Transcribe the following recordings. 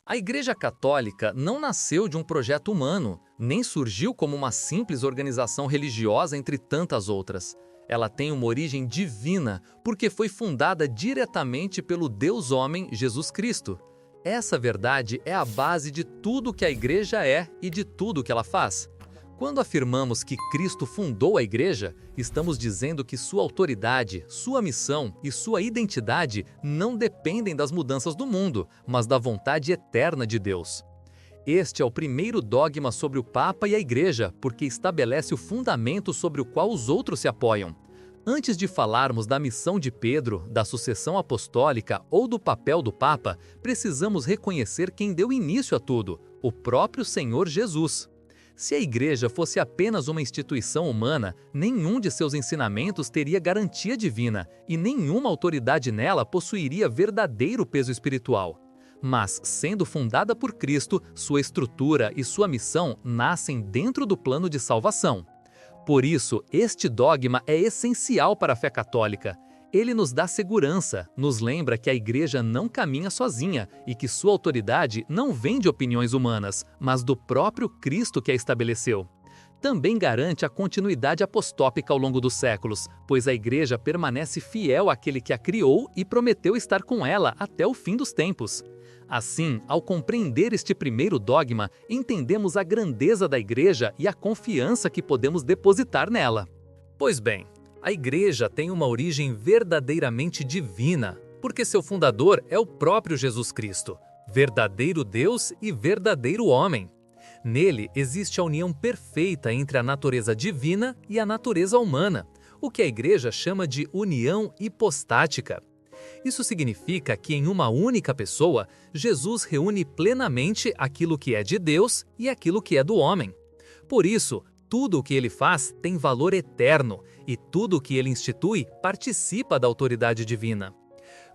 A Igreja Católica não nasceu de um projeto humano, nem surgiu como uma simples organização religiosa entre tantas outras. Ela tem uma origem divina, porque foi fundada diretamente pelo Deus-homem Jesus Cristo. Essa verdade é a base de tudo que a Igreja é e de tudo que ela faz. Quando afirmamos que Cristo fundou a Igreja, estamos dizendo que sua autoridade, sua missão e sua identidade não dependem das mudanças do mundo, mas da vontade eterna de Deus. Este é o primeiro dogma sobre o Papa e a Igreja, porque estabelece o fundamento sobre o qual os outros se apoiam. Antes de falarmos da missão de Pedro, da sucessão apostólica ou do papel do Papa, precisamos reconhecer quem deu início a tudo: o próprio Senhor Jesus. Se a Igreja fosse apenas uma instituição humana, nenhum de seus ensinamentos teria garantia divina e nenhuma autoridade nela possuiria verdadeiro peso espiritual. Mas, sendo fundada por Cristo, sua estrutura e sua missão nascem dentro do plano de salvação. Por isso, este dogma é essencial para a fé católica. Ele nos dá segurança, nos lembra que a Igreja não caminha sozinha e que sua autoridade não vem de opiniões humanas, mas do próprio Cristo que a estabeleceu. Também garante a continuidade apostólica ao longo dos séculos, pois a Igreja permanece fiel àquele que a criou e prometeu estar com ela até o fim dos tempos. Assim, ao compreender este primeiro dogma, entendemos a grandeza da Igreja e a confiança que podemos depositar nela. Pois bem, a Igreja tem uma origem verdadeiramente divina, porque seu fundador é o próprio Jesus Cristo, verdadeiro Deus e verdadeiro homem. Nele existe a união perfeita entre a natureza divina e a natureza humana, o que a Igreja chama de união hipostática. Isso significa que em uma única pessoa, Jesus reúne plenamente aquilo que é de Deus e aquilo que é do homem. Por isso, tudo o que ele faz tem valor eterno e tudo o que ele institui participa da autoridade divina.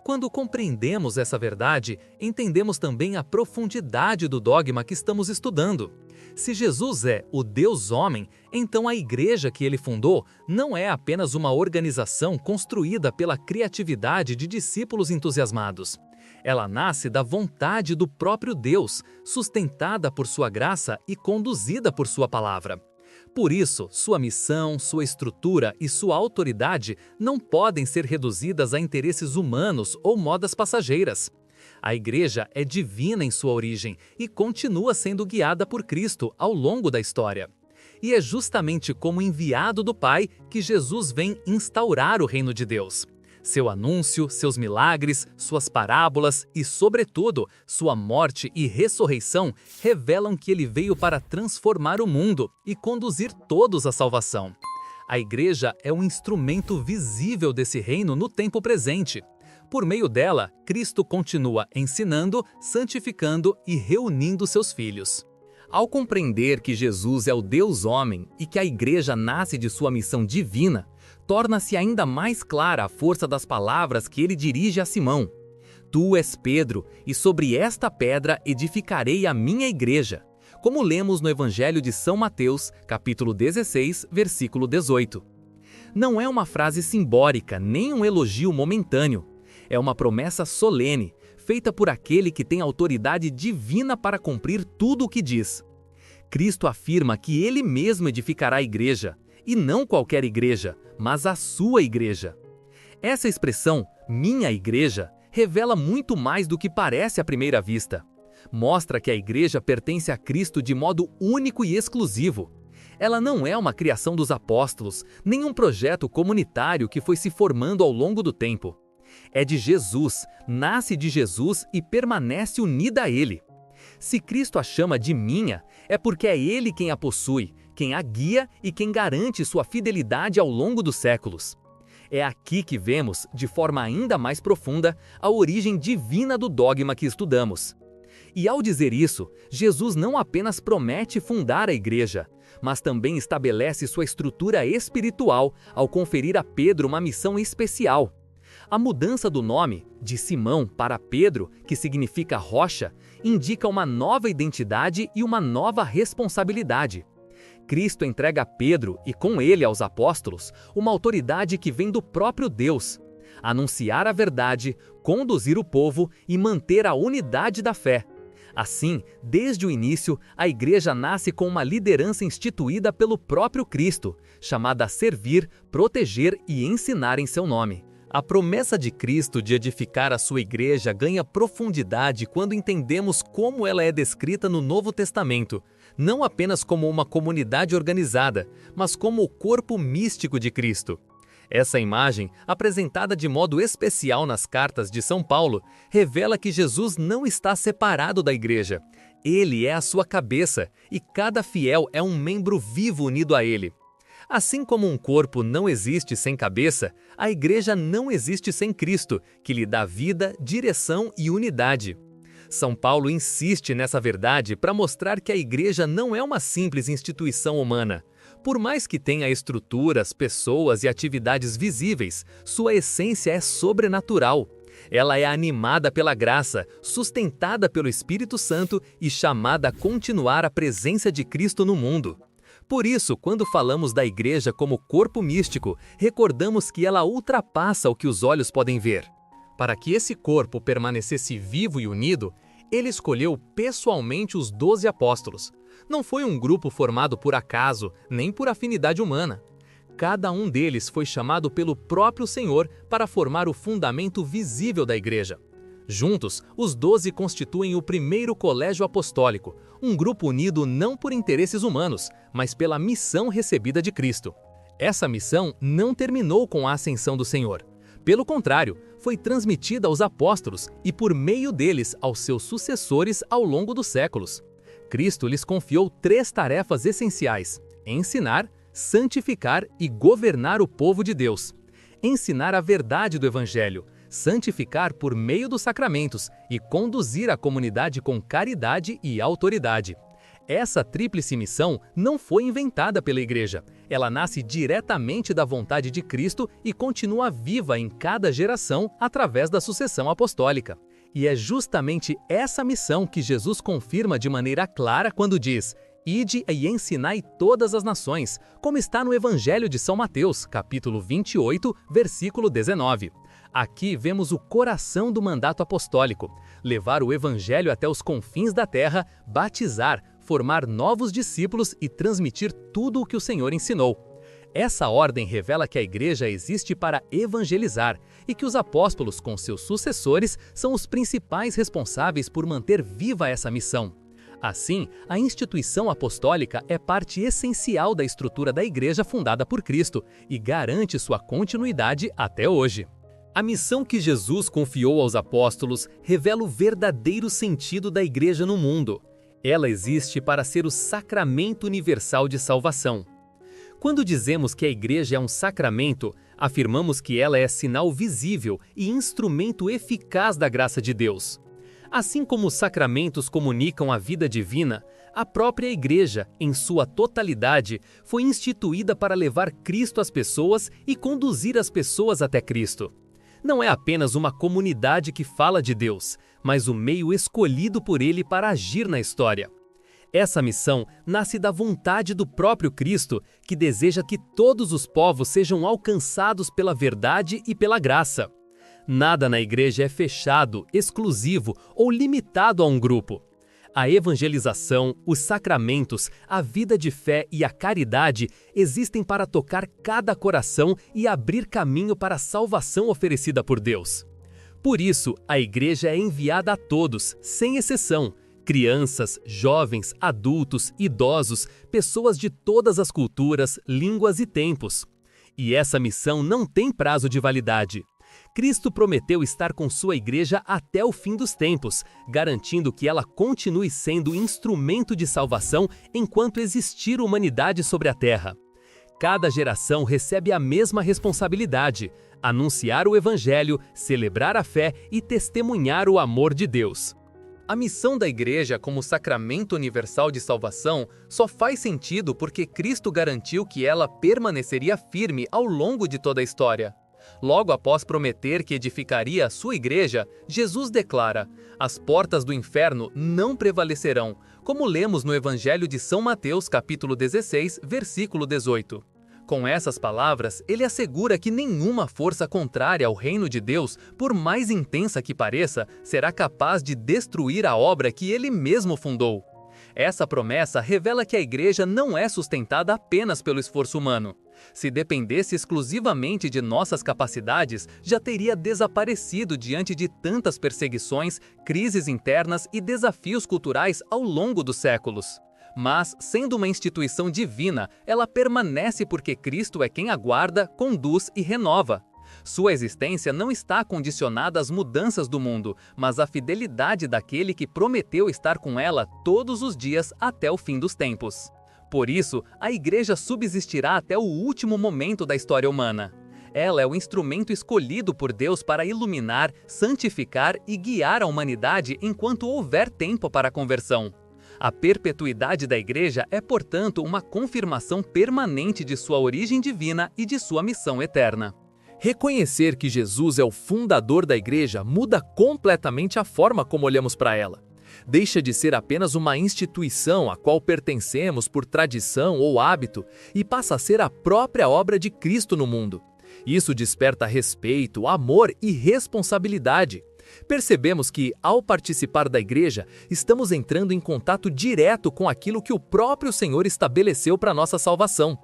Quando compreendemos essa verdade, entendemos também a profundidade do dogma que estamos estudando. Se Jesus é o Deus-homem, então a Igreja que ele fundou não é apenas uma organização construída pela criatividade de discípulos entusiasmados. Ela nasce da vontade do próprio Deus, sustentada por sua graça e conduzida por sua palavra. Por isso, sua missão, sua estrutura e sua autoridade não podem ser reduzidas a interesses humanos ou modas passageiras. A Igreja é divina em sua origem e continua sendo guiada por Cristo ao longo da história. E é justamente como enviado do Pai que Jesus vem instaurar o reino de Deus. Seu anúncio, seus milagres, suas parábolas e, sobretudo, sua morte e ressurreição revelam que ele veio para transformar o mundo e conduzir todos à salvação. A Igreja é um instrumento visível desse reino no tempo presente. Por meio dela, Cristo continua ensinando, santificando e reunindo seus filhos. Ao compreender que Jesus é o Deus-homem e que a Igreja nasce de sua missão divina, torna-se ainda mais clara a força das palavras que ele dirige a Simão. Tu és Pedro, e sobre esta pedra edificarei a minha igreja, como lemos no Evangelho de São Mateus, capítulo 16, versículo 18. Não é uma frase simbólica, nem um elogio momentâneo. É uma promessa solene, feita por aquele que tem autoridade divina para cumprir tudo o que diz. Cristo afirma que ele mesmo edificará a igreja, e não qualquer igreja, mas a sua igreja. Essa expressão, minha igreja, revela muito mais do que parece à primeira vista. Mostra que a igreja pertence a Cristo de modo único e exclusivo. Ela não é uma criação dos apóstolos, nem um projeto comunitário que foi se formando ao longo do tempo. É de Jesus, nasce de Jesus e permanece unida a Ele. Se Cristo a chama de minha, é porque é Ele quem a possui, quem a guia e quem garante sua fidelidade ao longo dos séculos. É aqui que vemos, de forma ainda mais profunda, a origem divina do dogma que estudamos. E ao dizer isso, Jesus não apenas promete fundar a igreja, mas também estabelece sua estrutura espiritual ao conferir a Pedro uma missão especial. A mudança do nome, de Simão para Pedro, que significa rocha, indica uma nova identidade e uma nova responsabilidade. Cristo entrega a Pedro, e com ele aos apóstolos, uma autoridade que vem do próprio Deus: anunciar a verdade, conduzir o povo e manter a unidade da fé. Assim, desde o início, a igreja nasce com uma liderança instituída pelo próprio Cristo, chamada a servir, proteger e ensinar em seu nome. A promessa de Cristo de edificar a sua igreja ganha profundidade quando entendemos como ela é descrita no Novo Testamento, não apenas como uma comunidade organizada, mas como o corpo místico de Cristo. Essa imagem, apresentada de modo especial nas cartas de São Paulo, revela que Jesus não está separado da igreja. Ele é a sua cabeça e cada fiel é um membro vivo unido a ele. Assim como um corpo não existe sem cabeça, a igreja não existe sem Cristo, que lhe dá vida, direção e unidade. São Paulo insiste nessa verdade para mostrar que a igreja não é uma simples instituição humana. Por mais que tenha estruturas, pessoas e atividades visíveis, sua essência é sobrenatural. Ela é animada pela graça, sustentada pelo Espírito Santo e chamada a continuar a presença de Cristo no mundo. Por isso, quando falamos da igreja como corpo místico, recordamos que ela ultrapassa o que os olhos podem ver. Para que esse corpo permanecesse vivo e unido, ele escolheu pessoalmente os 12 apóstolos. Não foi um grupo formado por acaso, nem por afinidade humana. Cada um deles foi chamado pelo próprio Senhor para formar o fundamento visível da igreja. Juntos, os 12 constituem o primeiro colégio apostólico, um grupo unido não por interesses humanos, mas pela missão recebida de Cristo. Essa missão não terminou com a ascensão do Senhor. Pelo contrário, foi transmitida aos apóstolos e por meio deles aos seus sucessores ao longo dos séculos. Cristo lhes confiou 3 tarefas essenciais: ensinar, santificar e governar o povo de Deus. Ensinar a verdade do Evangelho, santificar por meio dos sacramentos e conduzir a comunidade com caridade e autoridade. Essa tríplice missão não foi inventada pela igreja. Ela nasce diretamente da vontade de Cristo e continua viva em cada geração através da sucessão apostólica. E é justamente essa missão que Jesus confirma de maneira clara quando diz: "Ide e ensinai todas as nações", como está no Evangelho de São Mateus, capítulo 28, versículo 19. Aqui vemos o coração do mandato apostólico: levar o Evangelho até os confins da terra, batizar, formar novos discípulos e transmitir tudo o que o Senhor ensinou. Essa ordem revela que a igreja existe para evangelizar e que os apóstolos, com seus sucessores, são os principais responsáveis por manter viva essa missão. Assim, a instituição apostólica é parte essencial da estrutura da igreja fundada por Cristo e garante sua continuidade até hoje. A missão que Jesus confiou aos apóstolos revela o verdadeiro sentido da igreja no mundo. Ela existe para ser o sacramento universal de salvação. Quando dizemos que a igreja é um sacramento, afirmamos que ela é sinal visível e instrumento eficaz da graça de Deus. Assim como os sacramentos comunicam a vida divina, a própria igreja, em sua totalidade, foi instituída para levar Cristo às pessoas e conduzir as pessoas até Cristo. Não é apenas uma comunidade que fala de Deus, mas o meio escolhido por Ele para agir na história. Essa missão nasce da vontade do próprio Cristo, que deseja que todos os povos sejam alcançados pela verdade e pela graça. Nada na igreja é fechado, exclusivo ou limitado a um grupo. A evangelização, os sacramentos, a vida de fé e a caridade existem para tocar cada coração e abrir caminho para a salvação oferecida por Deus. Por isso, a igreja é enviada a todos, sem exceção: crianças, jovens, adultos, idosos, pessoas de todas as culturas, línguas e tempos. E essa missão não tem prazo de validade. Cristo prometeu estar com sua igreja até o fim dos tempos, garantindo que ela continue sendo instrumento de salvação enquanto existir humanidade sobre a terra. Cada geração recebe a mesma responsabilidade: anunciar o Evangelho, celebrar a fé e testemunhar o amor de Deus. A missão da igreja como sacramento universal de salvação só faz sentido porque Cristo garantiu que ela permaneceria firme ao longo de toda a história. Logo após prometer que edificaria a sua igreja, Jesus declara: "As portas do inferno não prevalecerão", como lemos no Evangelho de São Mateus, capítulo 16, versículo 18. Com essas palavras, ele assegura que nenhuma força contrária ao reino de Deus, por mais intensa que pareça, será capaz de destruir a obra que ele mesmo fundou. Essa promessa revela que a igreja não é sustentada apenas pelo esforço humano. Se dependesse exclusivamente de nossas capacidades, já teria desaparecido diante de tantas perseguições, crises internas e desafios culturais ao longo dos séculos. Mas, sendo uma instituição divina, ela permanece porque Cristo é quem a guarda, conduz e renova. Sua existência não está condicionada às mudanças do mundo, mas à fidelidade daquele que prometeu estar com ela todos os dias até o fim dos tempos. Por isso, a Igreja subsistirá até o último momento da história humana. Ela é o instrumento escolhido por Deus para iluminar, santificar e guiar a humanidade enquanto houver tempo para a conversão. A perpetuidade da Igreja é, portanto, uma confirmação permanente de sua origem divina e de sua missão eterna. Reconhecer que Jesus é o fundador da Igreja muda completamente a forma como olhamos para ela. Deixa de ser apenas uma instituição a qual pertencemos por tradição ou hábito e passa a ser a própria obra de Cristo no mundo. Isso desperta respeito, amor e responsabilidade. Percebemos que, ao participar da Igreja, estamos entrando em contato direto com aquilo que o próprio Senhor estabeleceu para nossa salvação.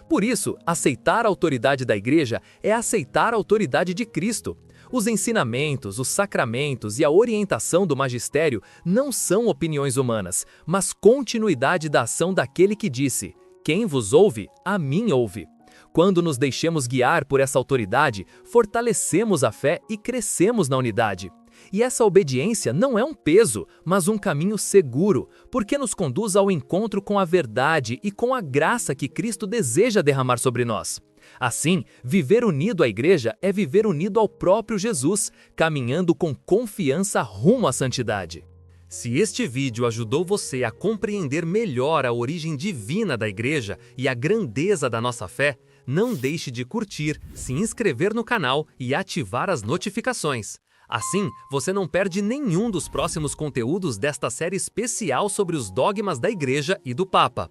Por isso, aceitar a autoridade da Igreja é aceitar a autoridade de Cristo. Os ensinamentos, os sacramentos e a orientação do magistério não são opiniões humanas, mas continuidade da ação daquele que disse: "Quem vos ouve, a mim ouve". Quando nos deixamos guiar por essa autoridade, fortalecemos a fé e crescemos na unidade. E essa obediência não é um peso, mas um caminho seguro, porque nos conduz ao encontro com a verdade e com a graça que Cristo deseja derramar sobre nós. Assim, viver unido à Igreja é viver unido ao próprio Jesus, caminhando com confiança rumo à santidade. Se este vídeo ajudou você a compreender melhor a origem divina da Igreja e a grandeza da nossa fé, não deixe de curtir, se inscrever no canal e ativar as notificações. Assim, você não perde nenhum dos próximos conteúdos desta série especial sobre os dogmas da Igreja e do Papa.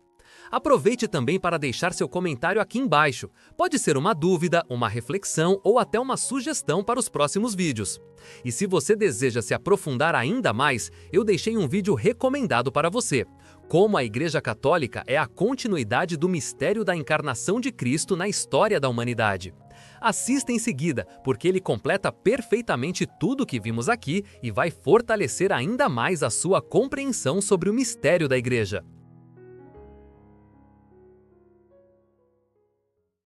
Aproveite também para deixar seu comentário aqui embaixo. Pode ser uma dúvida, uma reflexão ou até uma sugestão para os próximos vídeos. E se você deseja se aprofundar ainda mais, eu deixei um vídeo recomendado para você. Como a Igreja Católica é a continuidade do mistério da encarnação de Cristo na história da humanidade. Assista em seguida, porque ele completa perfeitamente tudo o que vimos aqui e vai fortalecer ainda mais a sua compreensão sobre o mistério da Igreja.